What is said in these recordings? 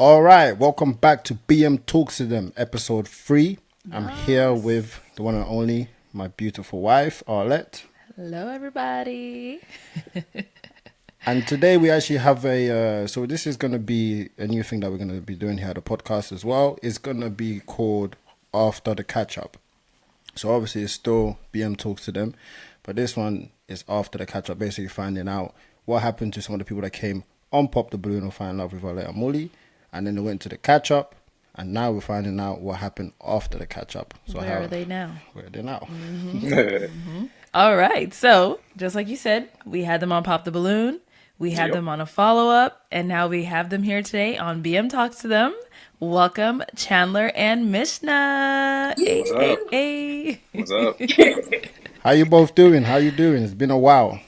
All right, welcome back to BM Talks to Them, episode 3. I'm here Nice. with the one and only, my beautiful wife, Arlette. Hello, everybody. And today we actually have so this is going to be a new thing that we're going to be doing here at the podcast as well. It's going to be called After the Catch Up. So obviously it's still BM Talks to Them, but this one is After the Catch Up, basically finding out what happened to some of the people that came on Pop the Balloon or Find Love with Arlette and Molly. And then they went to the catch up, and now we're finding out what happened after the catch up. So Where are they now? Where are they now? All right. So, just like you said, we had them on Pop the Balloon. We had them on a follow up. And now we have them here today on BM Talks to Them. Welcome, Chandler and Mishna. Hey, What's hey, up? hey. What's up? How you both doing? How you doing? It's been a while.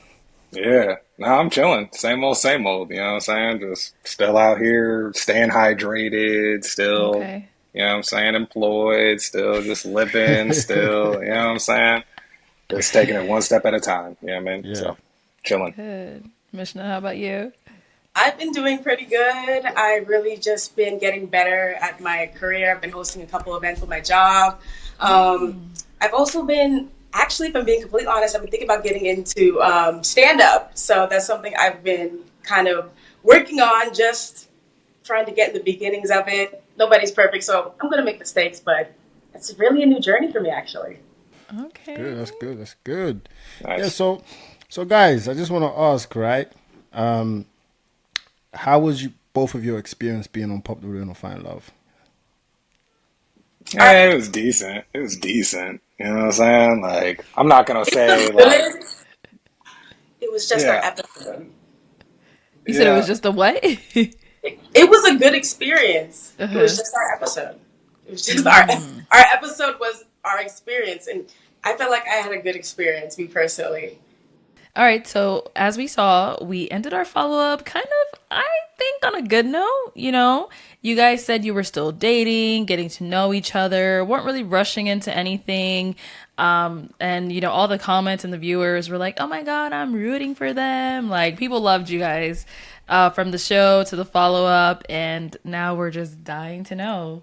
Yeah. No, I'm chilling. Same old, same old. You know what I'm saying? Just still out here, staying hydrated, still, Okay. you know what I'm saying, employed, still just living, still, you know what I'm saying? Just taking it one step at a time. You know what I mean? Yeah. So, chilling. Good. Mishna, how about you? I've been doing pretty good. I've really just been getting better at my career. I've been hosting a couple events with my job. I've also been, actually, if I'm being completely honest, I've been thinking about getting into stand up. So that's something I've been kind of working on, just trying to get in the beginnings of it. Nobody's perfect, so I'm going to make mistakes, but it's really a new journey for me, actually. Okay. That's good. That's good. Yeah. Nice. So guys, I just want to ask, right? How was both of your experience being on Pop the Balloon or Find Love? I, Yeah, it was decent. It was decent. You know what I'm saying? Like, I'm not gonna it say, was like, good. It was just our yeah, episode. You said it was yeah, just a what? It was a good experience. It was Uh-huh. just our episode. It was just our episode was our experience, and I felt like I had a good experience, me personally. All right, so as we saw, we ended our follow up kind of, I think, on a good note. You guys said you were still dating, getting to know each other, weren't really rushing into anything. And, all the comments and the viewers were like, oh my God, I'm rooting for them. Like, people loved you guys from the show to the follow up. And now we're just dying to know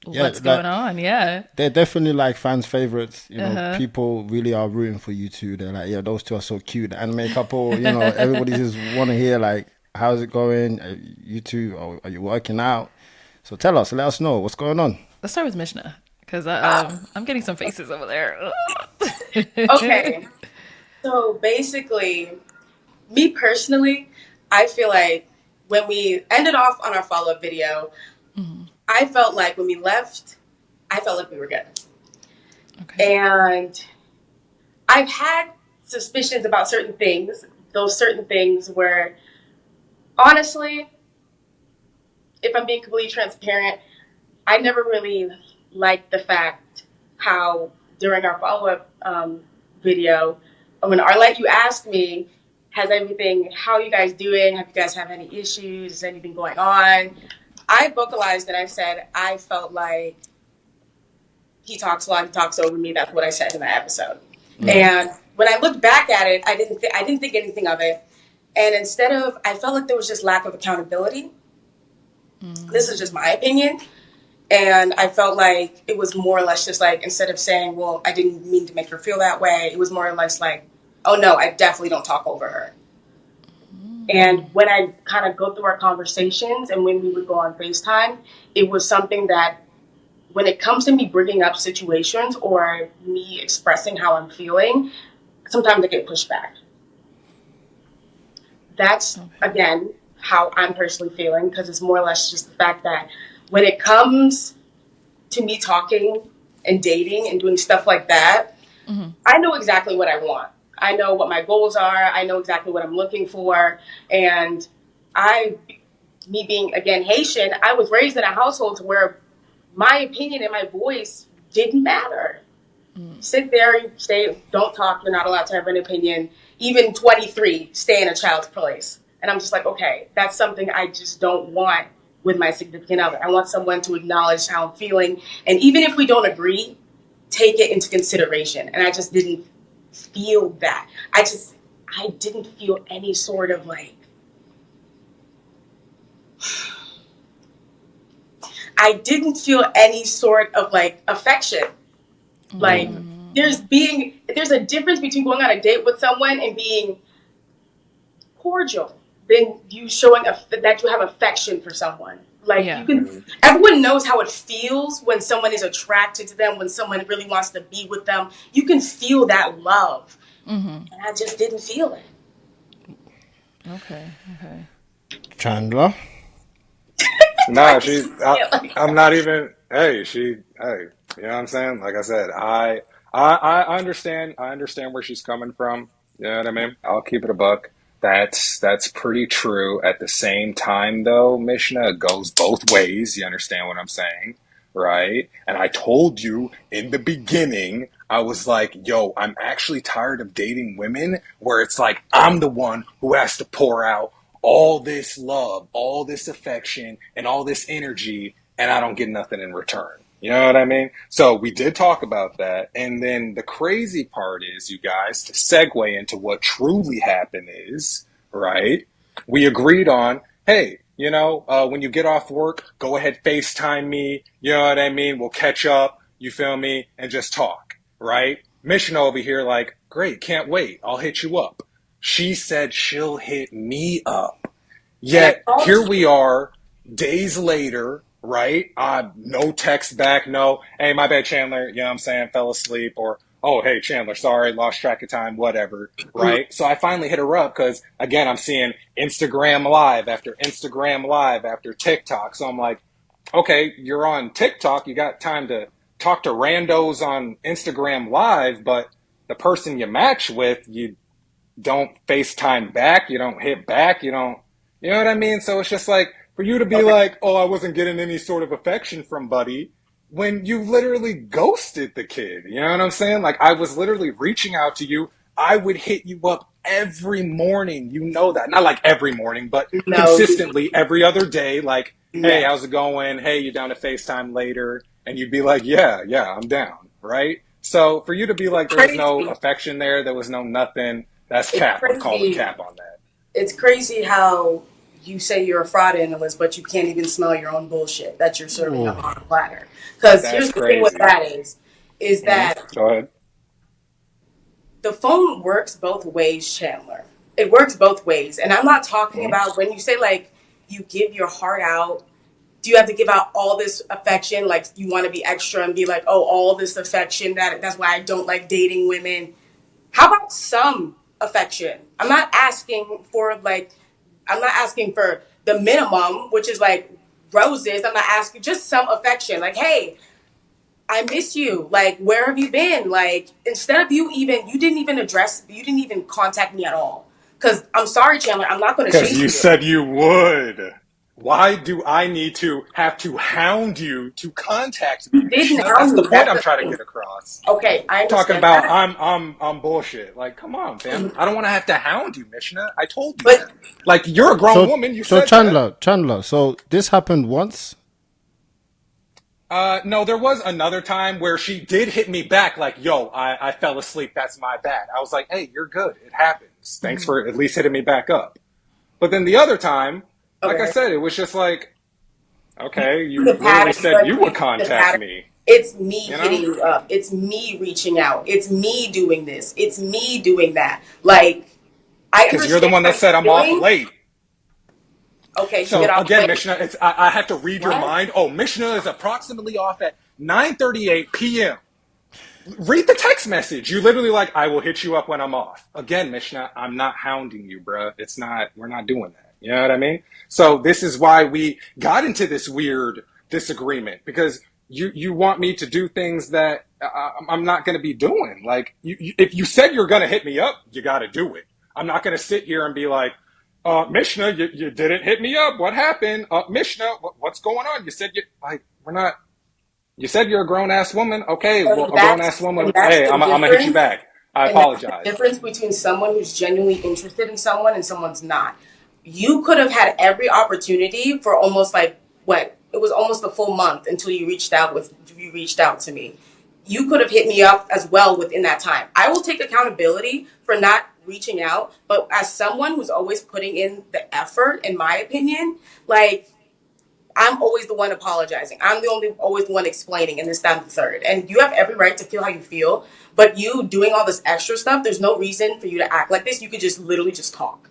Yeah, what's like going on. Yeah. they're definitely like fans' favorites. Uh-huh. People really are rooting for you two. They're like, yeah, those two are so cute. The anime couple, everybody just want to hear like, how's it going? You two, are you working out? So let us know what's going on. Let's start with Mishnah because Uh, I'm getting some faces over there. okay, so basically, me personally, I feel like when we ended off on our follow up video, I felt like when we left, I felt like we were good, Okay. and I've had suspicions about certain things. Those certain things were honestly, if I'm being completely transparent, I never really liked the fact how during our follow up video, when Arlette, you asked me, has everything, how are you guys doing? Have you guys have any issues? Is anything going on? I vocalized and I said, I felt like he talks a lot, he talks over me. That's what I said in that episode. And when I looked back at it, I didn't think anything of it. And instead of, I felt like there was just lack of accountability. This is just my opinion. And I felt like it was more or less just like, instead of saying, well, I didn't mean to make her feel that way, it was more or less like, oh no, I definitely don't talk over her. And when I kind of go through our conversations and when we would go on FaceTime, it was something that when it comes to me bringing up situations or me expressing how I'm feeling, sometimes I get pushed back. That's, again, how I'm personally feeling because it's more or less just the fact that when it comes to me talking and dating and doing stuff like that, I know exactly what I want. I know what my goals are. I know exactly what I'm looking for. And I, me being, again, Haitian, I was raised in a household where my opinion and my voice didn't matter. Sit there, stay, don't talk. You're not allowed to have an opinion. Even 23, stay in a child's place. And I'm just like, okay, that's something I just don't want with my significant other. I want someone to acknowledge how I'm feeling. And even if we don't agree, take it into consideration. And I just didn't feel that. I didn't feel any sort of like I didn't feel any sort of like affection. Like there's a difference between going on a date with someone and being cordial than you showing that you have affection for someone. Like you Yeah. can, everyone knows how it feels when someone is attracted to them, when someone really wants to be with them. You can feel that love, and I just didn't feel it. Okay. Okay. Chandler. No, Why did she's. you say it like I'm that? not even. Hey, she. Hey, you know what I'm saying? Like I said, I understand. I understand where she's coming from. You know what I mean? I'll keep it a buck. That's pretty true. At the same time, though, Mishna, it goes both ways. You understand what I'm saying, right? And I told you in the beginning, I was like, "Yo, I'm actually tired of dating women where it's like I'm the one who has to pour out all this love, all this affection, and all this energy, and I don't get nothing in return." You know what I mean? So we did talk about that. And then the crazy part is, you guys, to segue into what truly happened is, right? We agreed on, hey, when you get off work, go ahead, FaceTime me. You know what I mean? We'll catch up, you feel me? And just talk, right? Mission over here, like, great, can't wait. I'll hit you up. She said she'll hit me up. And I Yet called here you. we are, days later, right? No text back, no, hey, my bad, Chandler, you know what I'm saying, fell asleep, or, oh, hey, Chandler, sorry, lost track of time, whatever, right? So I finally hit her up because, again, I'm seeing Instagram Live after Instagram Live after TikTok. So I'm like, okay, you're on TikTok, you got time to talk to randos on Instagram Live, but the person you match with, you don't FaceTime back, you don't hit back, you know what I mean? So it's just like, for you to be Okay. like, oh, I wasn't getting any sort of affection from Buddy, when you literally ghosted the kid. You know what I'm saying? Like, I was literally reaching out to you. I would hit you up every morning. You know that. Not like every morning, but No. consistently every other day. Like, hey, Yeah. how's it going? Hey, you down to FaceTime later? And you'd be like, yeah, I'm down. Right? So for you to be like, there was no Crazy. affection there was no nothing, that's It's cap. I'm calling crazy. cap on that. It's crazy how you say you're a fraud analyst, but you can't even smell your own bullshit that you're serving up Oh. on a platter. Because That's here's the thing with crazy. that is that Go ahead. the phone works both ways, Chandler. It works both ways. And I'm not talking Mm-hmm. about when you say like you give your heart out, do you have to give out all this affection? Like you want to be extra and be like, oh, all this affection, that's why I don't like dating women. How about some affection? I'm not asking for the minimum, which is like roses. I'm not asking just some affection. Like, hey, I miss you. Like, where have you been? Like, instead of you didn't even contact me at all. Because I'm sorry, Chandler, I'm not going to Because chase you you. said you would. Why do I need to have to hound you to contact me, You didn't Mishna? That's hound the me. point That's I'm the trying to thing. get across. Okay, I Talking understand about that. I'm bullshit. Like, come on, fam. I don't want to have to hound you, Mishna. I told you But that. Like, you're a grown So woman. You so said that. Chandler. So this happened once. No, there was another time where she did hit me back, like, yo, I fell asleep. That's my bad. I was like, hey, you're good. It happens. Thanks for at least hitting me back up. But then the other time, like I okay, said, it was just like, you okay, you the literally pattern. said you would The contact pattern. me, It's me you hitting know? you up. It's me reaching out. It's me doing this. It's me doing that. Like I Because you're the understand one how that said you're I'm off feeling. late. Okay, you get So off again, late. Mishna, I had to read your What? mind. Oh, Mishna is approximately off at 9:38 p.m. Read the text message. You literally like, I will hit you up when I'm off. Again, Mishna, I'm not hounding you, bruh. We're not doing that. You know what I mean? So this is why we got into this weird disagreement, because you want me to do things that I'm not going to be doing. Like, if you said you're going to hit me up, you got to do it. I'm not going to sit here and be like, Mishna, you didn't hit me up. What happened? Mishna, what's going on? You said we're not. You said you're a grown ass woman. Okay, well, And a grown ass that's woman. Hey, the I'm gonna hit you difference. back. I And that's the apologize. difference between someone who's genuinely interested in someone and someone's not. You could have had every opportunity for almost like what it was almost a full month until you reached out to me. You could have hit me up as well within that time. I will take accountability for not reaching out, but as someone who's always putting in the effort, in my opinion, like I'm always the one apologizing. I'm the always the one explaining, and this, that, and the third. And you have every right to feel how you feel, but you doing all this extra stuff, there's no reason for you to act like this. You could just literally just talk.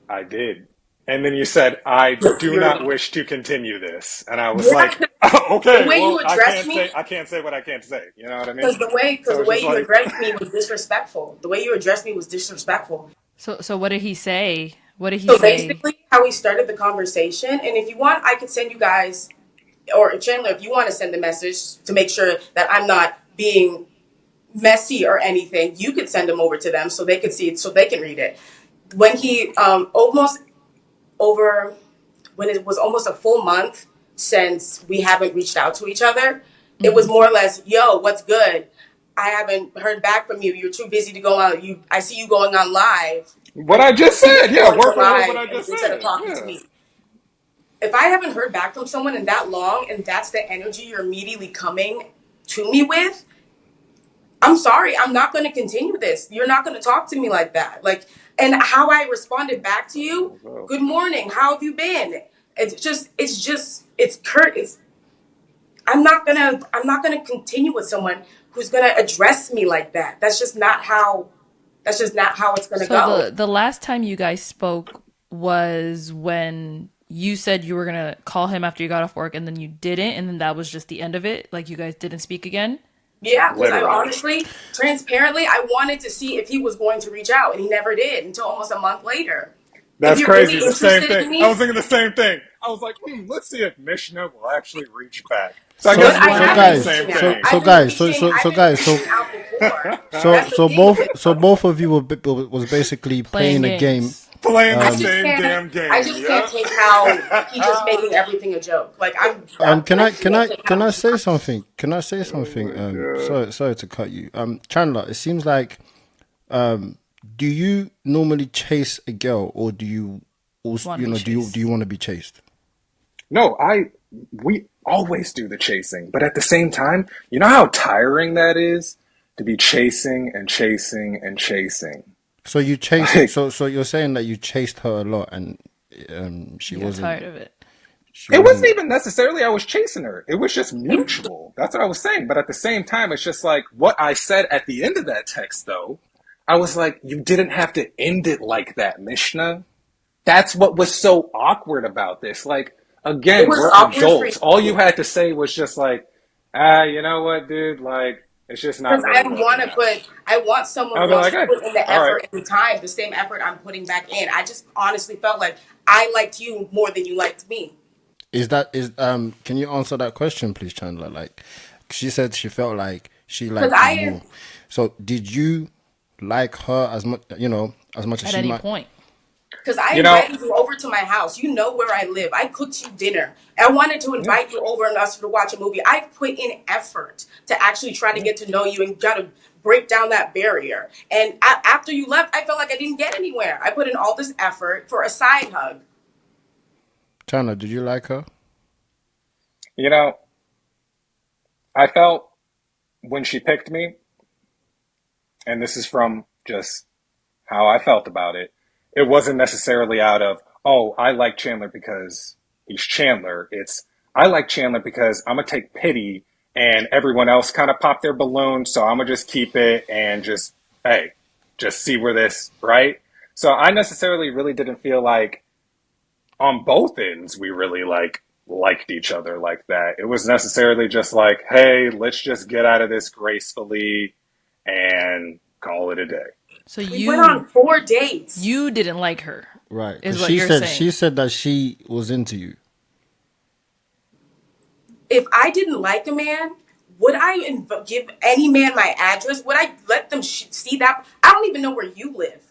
I did. And then you said, I do You're, not wish to continue this. And I was yeah, like, oh, the okay, way you well, addressed me, I can't say what I can't say. You know what I mean? because So the it's way just you like, addressed me was disrespectful. The way you addressed me was disrespectful. So what did he say? What did he So say? basically, how we started the conversation, and if you want, I could send you guys, or Chandler, if you want to send the message to make sure that I'm not being messy or anything, you could send them over to them so they could see it, so they can read it. When he almost over, when it was almost a full month since we haven't reached out to each other, it was more or less, yo, what's good? I haven't heard back from you. You're too busy to go on. I see you going on live. what Like, I just too said. busy Yeah, going word on for word what live I and just instead of said. talking to Yeah. me. If I haven't heard back from someone in that long and that's the energy you're immediately coming to me with, I'm sorry, I'm not going to continue this. You're not going to talk to me like that. Like, and how I responded back to you, good morning, how have you been? It's curt. I'm not gonna continue with someone who's gonna address me like that. That's just not how it's gonna So go. the last time you guys spoke was when you said you were gonna call him after you got off work, and then you didn't, and then that was just the end of it. Like you guys didn't speak again. Yeah, because I Literally. honestly, transparently, I wanted to see if he was going to reach out, and he never did until almost a month later. If That's you're really crazy. The same interested thing. in I was me, thinking the same thing. I was like, let's see if Mishna will actually reach back. So I So guess but you're I So have saying been the guys, same reaching out. thing. I've been reaching out before. That's the thing. so both of you was basically Playing playing a game. games. Playing the I just same can't. damn I game. just can't Yep. take how he just making everything a joke. Like Can I I just can't take how can I he's say not. something? Can I say Oh something? my god. Sorry to cut you. Chandler, it seems like do you normally chase a girl, or do you also, Want to be do you chased? want to be chased? No, we always do the chasing, but at the same time, you know how tiring that is to be chasing and chasing and chasing. So you chase. Like So you're saying that you chased her a lot, and she You got wasn't. tired of it. She it wasn't wasn't. even necessarily I was chasing her. It was just mutual. That's what I was saying. But at the same time, it's just like what I said at the end of that text though. I was like, you didn't have to end it like that, Mishna. That's what was so awkward about this. Like, It again, was we're awkward for adults. All you you had to say was just like, you know what, dude? Like, it's just because not really working out. I want someone I'll who be wants like, to hey, put in the all right. effort and the time, the same effort I'm putting back in. I just honestly felt like I liked you more than you liked me. Is Can you answer that question, please, Chandler? Like, she said she felt like she Because liked you more. So did you like her as much? As much as At she any might. point. Because I You know, invited you over to my house. You know where I live. I cooked you dinner. I wanted to yeah, invite you over and us to watch a movie. I put in effort to actually try to yeah. get to know you and try to break down that barrier. And after you left, I felt like I didn't get anywhere. I put in all this effort for a side hug. Chandler, did you like her? You know, I felt when she picked me, and this is from just how I felt about it, it wasn't necessarily out of, oh, I like Chandler because he's Chandler. It's, I like Chandler because I'm going to take pity and everyone else kind of popped their balloon. So I'm going to just keep it and just, hey, just see where this, right? So I necessarily really didn't feel like on both ends we really liked each other like that. It was necessarily just like, hey, let's just get out of this gracefully and call it a day. So We went on 4 dates. you didn't like her, Right, is because what you're she saying. said that she was into you. If I didn't like a man, would I give any man my address? Would I let them see that? I don't even know where you live.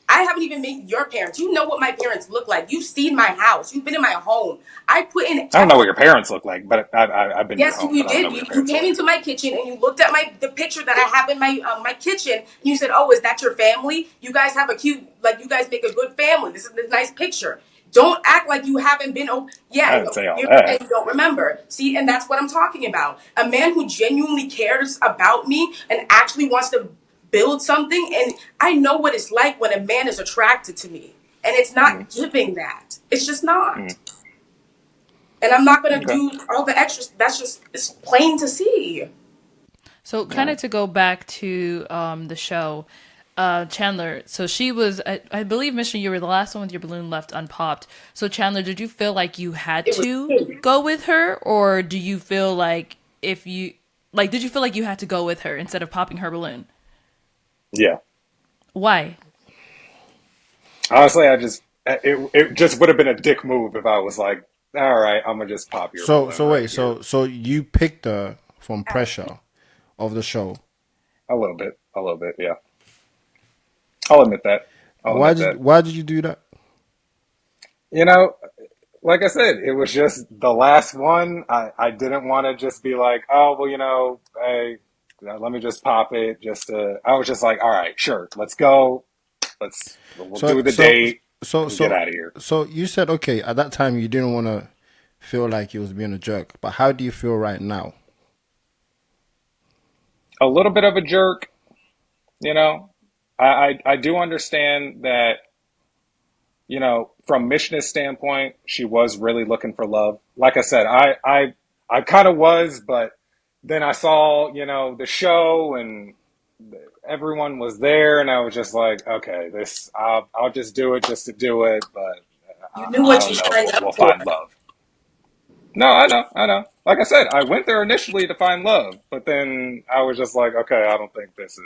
I haven't even met your parents. You know what my parents look like. You've seen my house. You've been in my home. I put in I don't know what effort. your parents look like, but I've been to your Yes, home, you but I don't know did. what your You parents came look into my kitchen and you looked at the picture that I have in my kitchen. And you said, "Oh, is that your family? You guys have a cute, like you guys make a good family. This is this nice picture." Don't act like you haven't been. Oh, I yeah, didn't say all you're saying that. you don't remember. See, and that's what I'm talking about. A man who genuinely cares about me and actually wants to build something. And I know what it's like when a man is attracted to me, and it's Mm, not giving that. It's just mm. not. And I'm not gonna Okay. do all the extras. That's just it's plain to see. So, All kind of right. to go back to the show, Chandler. So she was, I believe, Mishna, you were the last one with your balloon left unpopped. So Chandler, did you feel like you had It was to pink. go with her, or do you feel like if you like, did you feel like you had to go with her instead of popping her balloon? Yeah. Why? Honestly, it just would have been a dick move if I was like, all right, I'm gonna just pop your So balloon so right wait, here. so you picked her from Out. pressure of the show. A little bit, yeah. I'll admit that. I'll Why admit did that. why did you do that? You know, like I said, it was just the last one. I didn't want to just be like, oh, well, hey, let me just pop it. I was just like, all right, sure, let's go. We'll So do the so date so and get so out of here. so you said okay at that time you didn't want to feel like you was being a jerk, but how do you feel right now? A little bit of a jerk, you know. I do understand that, from Mishna's standpoint, she was really looking for love. Like I said, I kind of was, but then I saw, the show and everyone was there, and I was just like, okay, I'll just do it just to do it, but You knew I what you don't know if signed we'll up for. find love. No, I know, I know. Like I said, I went there initially to find love, but then I was just like, okay, I don't think this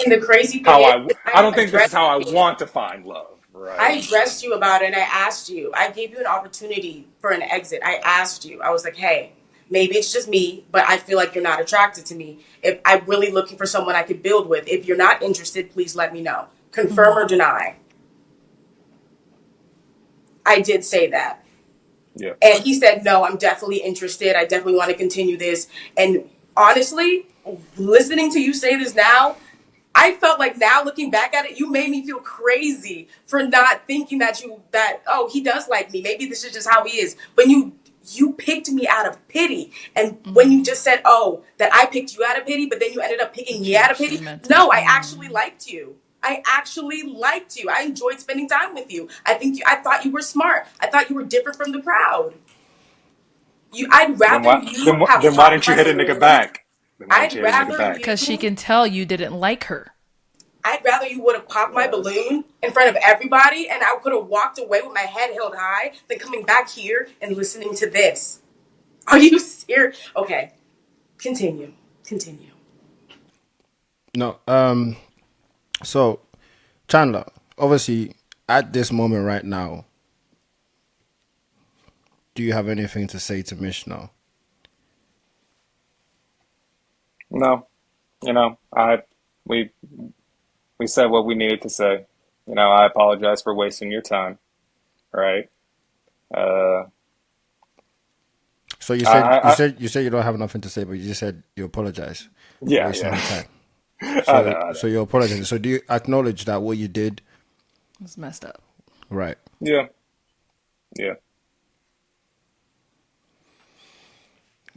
And is the crazy thing how is, I I don't think this is addressed how I you. want to find love, I right? addressed you about it and I asked you. I gave you an opportunity for an exit. I asked you. I was like, hey, maybe it's just me, but I feel like you're not attracted to me. If I'm really looking for someone I could build with, if you're not interested, please let me know. Confirm or deny. I did say that. Yeah. And he said, no, I'm definitely interested. I definitely want to continue this. And honestly, listening to you say this now, I felt like now looking back at it, you made me feel crazy for not thinking that oh, he does like me. Maybe this is just how he is. When you picked me out of pity. And when you just said, oh, that I picked you out of pity, but then you ended up picking But me you out of actually pity. meant it. No, I actually liked you. I actually liked you. I enjoyed spending time with you. I thought you were smart. I thought you were different from the crowd. I'd Then rather why you have then why popped didn't you my hit a nigga balloon. back? Then why didn't I'd you hit a nigga rather back? Because she you can tell you didn't like her. I'd rather you would have popped my Yes. balloon in front of everybody and I could have walked away with my head held high than coming back here and listening to this. Are you serious? Okay, continue. Continue. No. So Chandler, obviously at this moment right now, do you have anything to say to Mishna? No. I we we said what we needed to say. I apologize for wasting your time, right? Uh So you I, said I, I you said you don't have nothing to say, but you just said you apologize for yeah, wasting yeah. your time. I know, I So know. you apologize. So do you acknowledge that what you did, It was messed up. right? Yeah, yeah.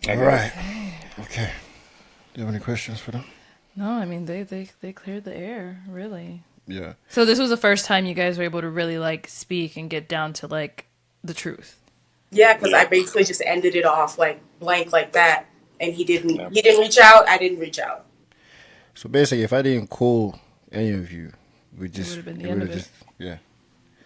I All get it. right. Okay. Do you have any questions for them? No, I mean they cleared the air, really. Yeah. So this was the first time you guys were able to really like speak and get down to like the truth. Yeah, because I Yeah, basically just ended it off like blank like that. And yeah. he didn't reach out, I didn't reach out. So basically, if I didn't call any of you, It would have been it the would end have of it. just yeah.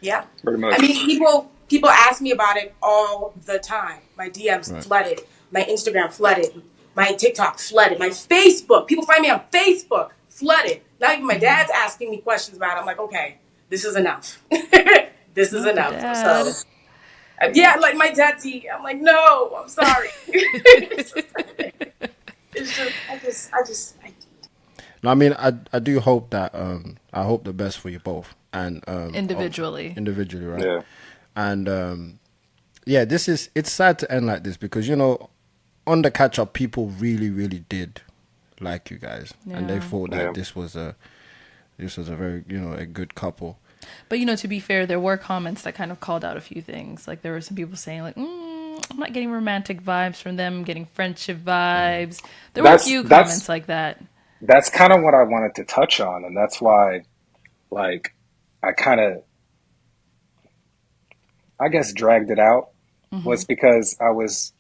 Yeah. Pretty I much. mean, people ask me about it all the time. My DMs Right. flooded, my Instagram flooded, my TikTok flooded, my Facebook. People find me on Facebook flooded. Not even my dad's asking me questions about it. I'm like, okay, this is enough. This is Not the enough. So, dad. yeah, like my daddy. I'm like, no, I'm sorry. It's just, No, I mean, I do hope that I hope the best for you both, and Individually. individually, right? Yeah. And yeah, it's sad to end like this because on the catch up, people really did like you guys, and they Yeah. thought that Yeah. this was a very a good couple. But to be fair, there were comments that kind of called out a few things. Like there were some people saying like, I'm not getting romantic vibes from them, I'm getting friendship vibes. There were a That's few comments that's like that. that's kind of what I wanted to touch on, and that's why, like, I kind of, I guess, dragged it out was because I was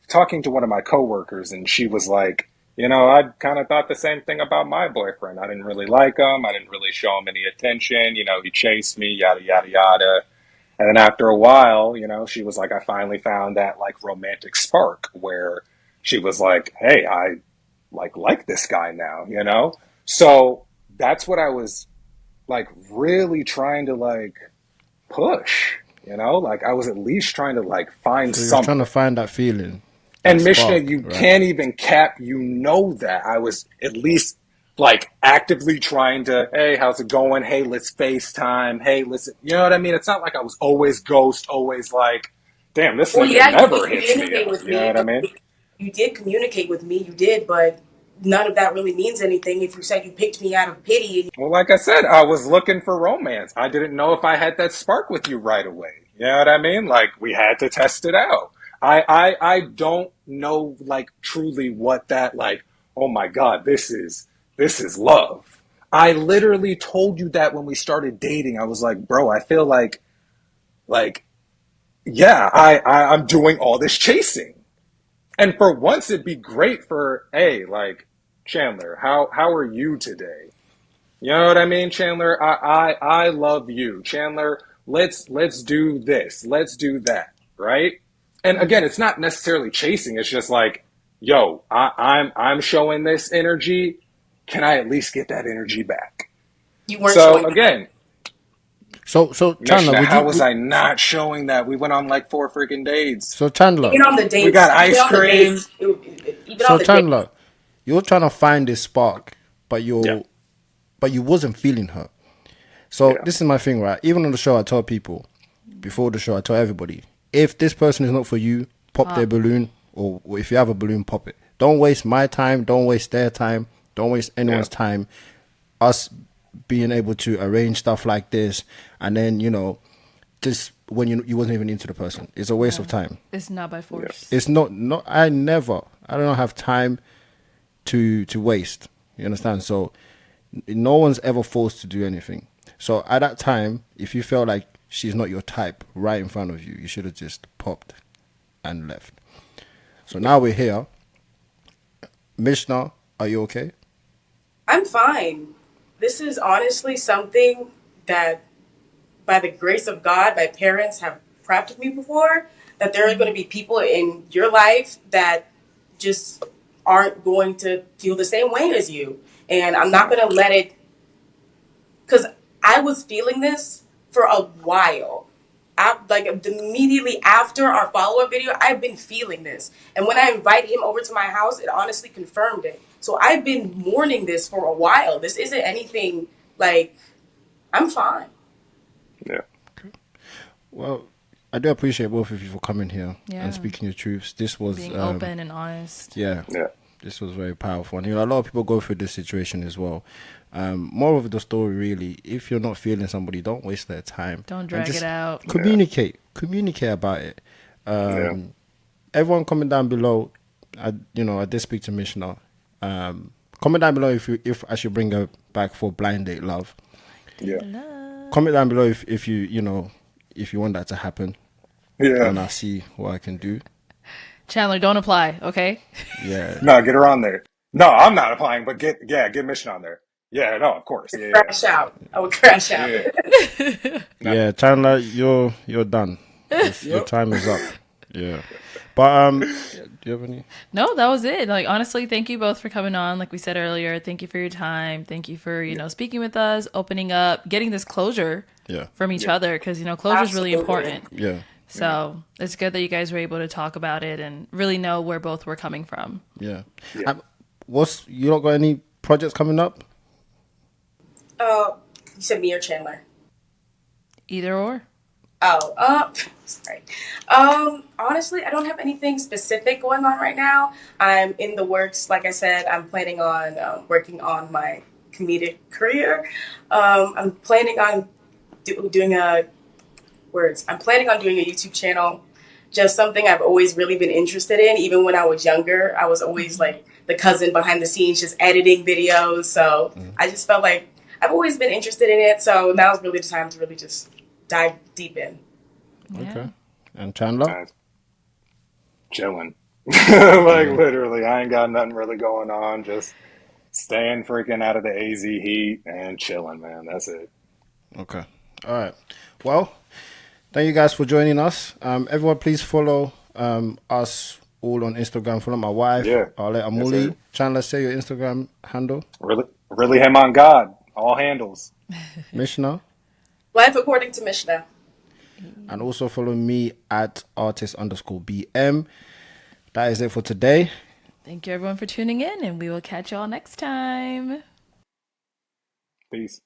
talking to one of my coworkers, and she was like, you know, I kind of thought the same thing about my boyfriend. I didn't really like him. I didn't really show him any attention. You know, he chased me, yada, yada, yada. And then after a while, you know, she was like, I finally found that like romantic spark where she was like, hey, I like this guy now, you know? So that's what I was like really trying to like push, you know? Like I was at least trying to like find So you're trying to something. find that feeling, that And Mishna, spark, you right? can't even cap, you know that. I was at least like actively trying to, hey, how's it going? Hey, let's FaceTime. Hey, listen. You know what I mean? It's not like I was always ghost, always like, damn, this Well, nigga yeah, you never did hits me communicate up. with You know me, what I but mean? you did communicate with me. You did, but none of that really means anything if you said you picked me out of pity. Well, like I said, I was looking for romance. I didn't know if I had that spark with you right away. You know what I mean? Like we had to test it out. I don't know like truly what that like, oh my God, this is love. I literally told you that when we started dating. I was like, bro, I feel like yeah, I'm doing all this chasing. And for once it'd be great for, hey, like, Chandler, how are you today? You know what I mean, Chandler? I love you, Chandler. Let's do this. Let's do that, right? And again, it's not necessarily chasing. It's just like, yo, I'm showing this energy. Can I at least get that energy back? You weren't So showing that. again, So Chandler, Mishna, would how you? was I not showing that? We went on like 4 freaking dates. So Chandler, Even on the We got dates, even ice on the cream. dates, even on the dates. You're trying to find this spark, but Yeah, you wasn't feeling her. So yeah, this is my thing, right? Even on the show, I tell people before the show, I tell everybody, if this person is not for you, pop their Pop. balloon, or if you have a balloon, pop it. Don't waste my time. Don't waste their time. Don't waste yeah, anyone's time. Us being able to arrange stuff like this, and then just when you wasn't even into the person, it's a waste Yeah. of time. It's not by yeah, force. It's not. No, I don't have time to waste. You understand? So no one's ever forced to do anything. So at that time, if you felt like she's not your type right in front of you, you should have just popped and left. So now we're here. Mishna, are you okay? I'm fine. This is honestly something that, by the grace of God, my parents have prepped me before. That there are going to be people in your life that just aren't going to feel the same way as you. And I'm not yeah, going to let it, because I was feeling this for a while. Like immediately after our follow up video, I've been feeling this. And when I invited him over to my house, it honestly confirmed it. So I've been mourning this for a while. This isn't anything like, I'm fine. yeah, Well, I do appreciate both of you for coming here and Yeah. speaking your truths. This was, Being open and honest. yeah, yeah, this was very powerful. And a lot of people go through this situation as well. More of the story, really, if you're not feeling somebody, don't waste their time. Don't And drag just it out. yeah, communicate about it. yeah. Everyone comment down below. I did speak to Mishna. Comment down below if I should bring her back for blind date love. Yeah. Comment down below if if you want that to happen, Yeah. and I'll see what I can do. Chandler, don't apply, okay? Yeah, No, get her on there. No, I'm not applying, but get Mission on there. Yeah, no, of course. Yeah, yeah, Crash out. I would crash out. yeah. No, yeah, Chandler, you're done. Your yep. time is up. Yeah, but do you have any? No, that was it. Like, honestly, thank you both for coming on. Like we said earlier, thank you for your time. Thank you for, speaking with us, opening up, getting this closure Yeah, from each other, because, closure is really Absolutely. important. yeah, So it's good that you guys were able to talk about it and really know where both were coming from. yeah. Yeah. You not got any projects coming up? You said me or Chandler? Either or. Oh, sorry. Honestly, I don't have anything specific going on right now. I'm in the works. Like I said, I'm planning on working on my comedic career. I'm planning on doing a words. I'm planning on doing a YouTube channel. Just something I've always really been interested in. Even when I was younger, I was always like the cousin behind the scenes, just editing videos. So I just felt like I've always been interested in it. So now's really the time to really just dive deep in. Yeah. Okay. And Chandler? Chilling. Like Chilling. literally, I ain't got nothing really going on. Just staying freaking out of the AZ heat and chilling, man. That's it. Okay. All right. Well, thank you guys for joining us. Everyone, please follow us all on Instagram. Follow my wife, Yeah. Arlette Yes, sir. Amuli. Chandler, say your Instagram handle. Really him on God. All handles. Mishna. Life according to Mishna. And also follow me at artist_BM. That is it for today. Thank you everyone for tuning in, and we will catch y'all next time. Peace.